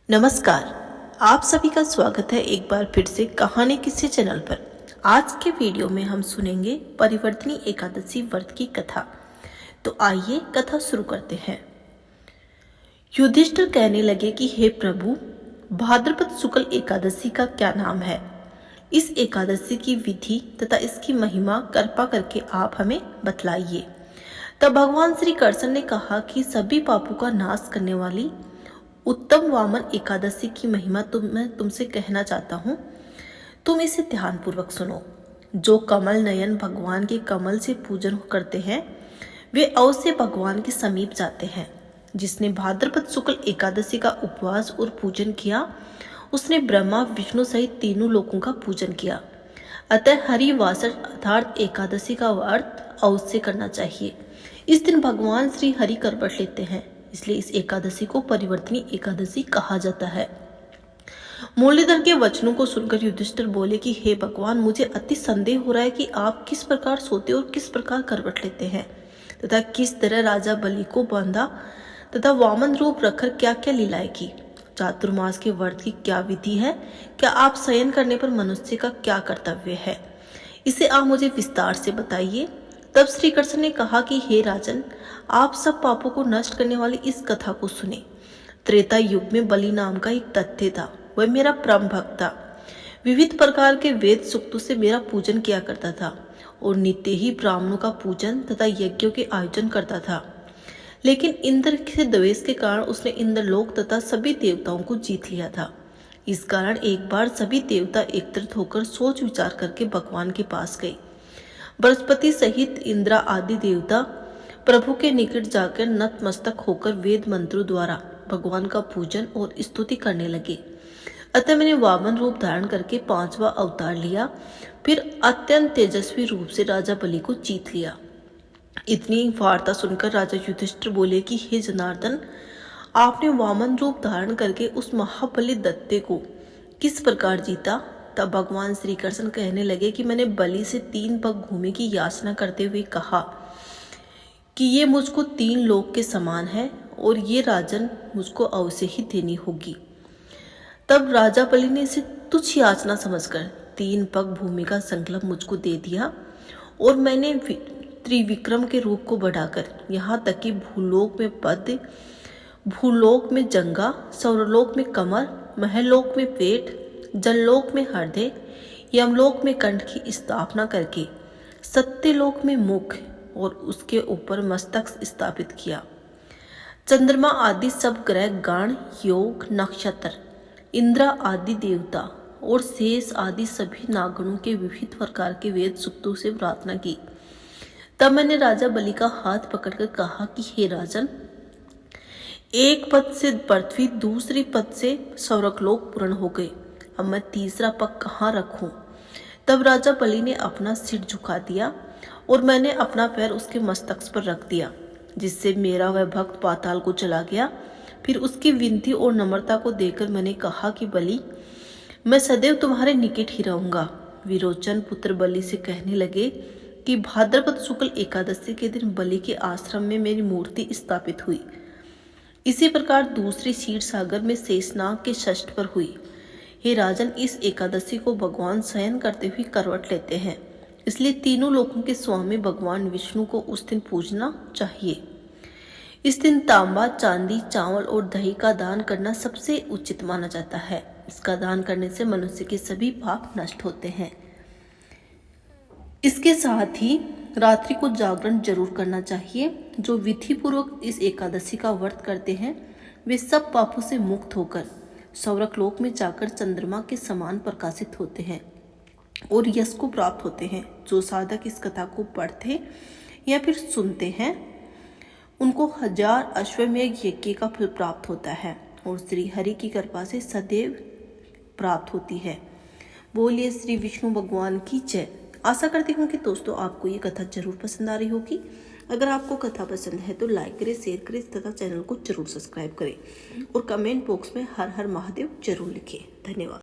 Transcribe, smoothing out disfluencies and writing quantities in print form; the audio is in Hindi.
नमस्कार, आप सभी का स्वागत है एक बार फिर से कहानी किस्से चैनल पर। आज के वीडियो में हम सुनेंगे परिवर्तनी एकादशी व्रत की कथा। तो आइए कथा शुरू करते हैं। युधिष्ठिर कहने लगे कि हे प्रभु, भाद्रपद शुक्ल एकादशी का क्या नाम है? इस एकादशी की विधि तथा इसकी महिमा कृपा करके आप हमें बतलाइए। तब भगवान श्री कृष्ण ने कहा कि सभी पापों का नाश करने वाली उत्तम वामन एकादशी की महिमा मैं तुमसे कहना चाहता हूँ। तुम इसे ध्यानपूर्वक सुनो। जो कमल नयन भगवान के कमल से पूजन करते हैं वे अवश्य भगवान के समीप जाते हैं। जिसने भाद्रपद शुक्ल एकादशी का उपवास और पूजन किया उसने ब्रह्मा विष्णु सहित तीनों लोकों का पूजन किया। अतः हरिवासर अर्थात एकादशी का व्रत अवश्य करना चाहिए। इस दिन भगवान श्री हरि करवट लेते हैं, इसलिए इस एकादशी को परिवर्तनी एकादशी कहा जाता है। मुरलीधर के वचनों को सुनकर युधिष्ठिर बोले कि हे भगवान, मुझे अति संदेह हो रहा है कि आप किस प्रकार सोते और किस प्रकार करवट लेते हैं तथा किस तरह राजा बलि को बांधा तथा वामन रूप रखकर क्या क्या लीलाएं की। चातुर्मास के व्रत की क्या विधि है? क्या आप शयन करने पर मनुष्य का क्या कर्तव्य है? इसे आप मुझे विस्तार से बताइए। तब श्री कृष्ण ने कहा कि हे राजन, आप सब पापों को नष्ट करने वाली इस कथा को सुने। त्रेता युग में बलि नाम का एक तथ्य था। वह मेरा परम भक्त था। विविध प्रकार के वेद सूक्तों से मेरा पूजन किया करता था और नित्य ही ब्राह्मणों का पूजन तथा यज्ञों के आयोजन करता था। लेकिन इंद्र के द्वेष के कारण उसने इंद्रलोक तथा सभी देवताओं को जीत लिया था। इस कारण एक बार सभी देवता एकत्रित होकर सोच विचार करके भगवान के पास गए। बृहस्पति सहित इंद्र आदि देवता प्रभु के निकट जाकर नतमस्तक होकर वेद मंत्रों द्वारा भगवान का पूजन और स्तुति करने लगे। अतः मैंने वामन रूप धारण करके 5वां अवतार लिया, फिर अत्यंत तेजस्वी रूप से राजा बलि को जीत लिया। इतनी वार्ता सुनकर राजा युधिष्ठिर बोले कि हे जनार्दन, आपने वामन रूप धारण करके उस महाबली दैत्य को किस प्रकार जीता? तब भगवान श्री कृष्ण कहने लगे कि मैंने बलि से 3 पग भूमि की याचना करते हुए कहा कि ये मुझको 3 लोक के समान है और ये राजन मुझको अवश्य ही देनी होगी। तब राजा बलि ने इसे तुच्छ याचना समझकर 3 पग भूमि का संकल्प मुझको दे दिया और मैंने त्रिविक्रम के रूप को बढ़ाकर यहाँ तक कि भूलोक में पद्य, भूलोक में जंगा, सौरलोक में कमर, महलोक में पेट, जनलोक में हृदय, यमलोक में कंठ की स्थापना करके सत्यलोक में मुख और उसके ऊपर मस्तक स्थापित किया। चंद्रमा आदि सब ग्रह, गण, योग, नक्षत्र, इंद्र आदि देवता और शेष आदि सभी नागणों के विविध प्रकार के वेद सूक्तों से प्रार्थना की। तब मैंने राजा बलि का हाथ पकड़कर कहा कि हे राजन, एक पद से पृथ्वी, दूसरी पद से स्वर्गलोक पूर्ण हो गए। अब मैं तीसरा पग कहाँ रखूं? तब राजा बलि ने अपना सिर झुका दिया और मैंने अपना पैर उसके मस्तक पर रख दिया, जिससे मेरा वह भक्त पाताल को चला गया। फिर उसकी विनती और नम्रता को देखकर मैंने कहा कि बलि, मैं सदैव तुम्हारे निकट ही रहूंगा। विरोचन पुत्र बलि से कहने लगे कि भाद्रपद शुक्ल एकादशी के दिन बलि के आश्रम में मेरी मूर्ति स्थापित हुई। इसी प्रकार दूसरी क्षीर सागर में शेषनाग के षष्ठ पर हुई। हे राजन, इस एकादशी को भगवान शयन करते हुए करवट लेते हैं, इसलिए तीनों लोकों के स्वामी भगवान विष्णु को उस दिन पूजना चाहिए। इस दिन तांबा, चांदी, चावल और दही का दान करना सबसे उचित माना जाता है। इसका दान करने से मनुष्य के सभी पाप नष्ट होते हैं। इसके साथ ही रात्रि को जागरण जरूर करना चाहिए। जो विधि पूर्वक इस एकादशी का व्रत करते हैं वे सब पापों से मुक्त होकर स्वर्गलोक में जाकर चंद्रमा के समान प्रकाशित होते हैं और यश को प्राप्त होते हैं। जो साधक इस कथा को पढ़ते या फिर सुनते हैं उनको 1000 अश्वमेघ यज्ञ का फल प्राप्त होता है और श्री हरि की कृपा से सदैव प्राप्त होती है। बोलिए श्री विष्णु भगवान की जय। आशा करती हूँ कि दोस्तों आपको ये कथा जरूर पसंद आ रही होगी। अगर आपको कथा पसंद है तो लाइक करें, शेयर करें तथा चैनल को जरूर सब्सक्राइब करें और कमेंट बॉक्स में हर हर महादेव जरूर लिखें। धन्यवाद।